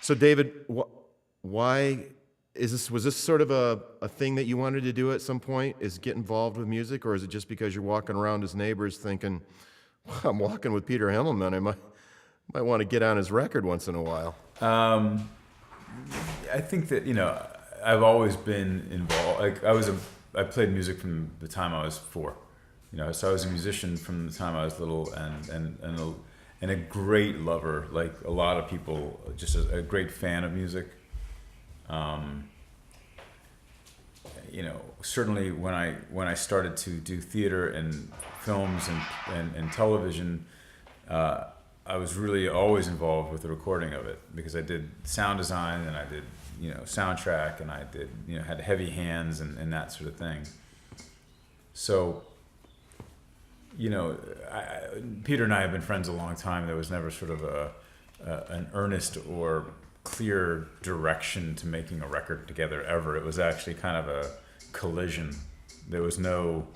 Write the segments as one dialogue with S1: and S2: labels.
S1: So David, why was this sort of a thing that you wanted to do at some point, is get involved with music, or is it just because you're walking around as neighbors thinking, well, I'm walking with Peter Himmelman, I might want to get on his record once in a while?
S2: I think that, I've always been involved. Like I played music from the time I was 4. So I was a musician from the time I was little, and a great lover, like a lot of people, just a great fan of music. Certainly when I started to do theater and films and television, I was really always involved with the recording of it, because I did sound design and I did soundtrack, and I did had heavy hands and that sort of thing. So Peter and I have been friends a long time. There was never sort of an earnest or clear direction to making a record together ever. It was actually kind of a collision. There was no.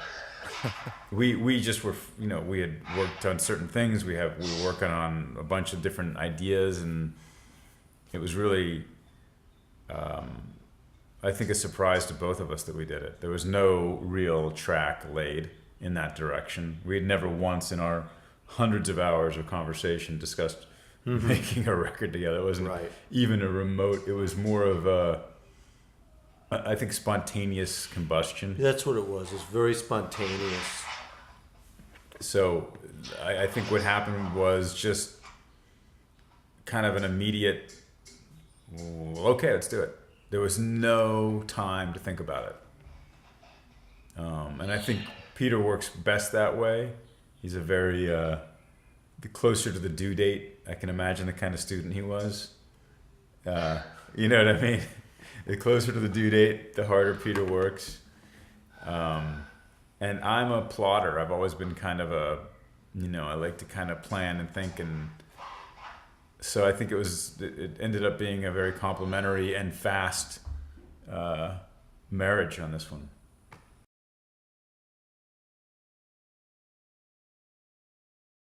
S2: We just were, we had worked on certain things. We were working on a bunch of different ideas, and it was really, I think, a surprise to both of us that we did it. There was no real track laid in that direction. We had never once in our hundreds of hours of conversation discussed making a record together. It wasn't even a remote. It was more of I think, spontaneous combustion.
S3: That's what it was. It's very spontaneous.
S2: So I think what happened was just kind of an immediate, well, okay, let's do it. There was no time to think about it. And I think Peter works best that way. He's a very, the closer to the due date, I can imagine the kind of student he was. You know what I mean? The closer to the due date, the harder Peter works. And I'm a plotter. I've always been kind of I like to kind of plan and think. And so I think it ended up being a very complimentary and fast marriage on this one.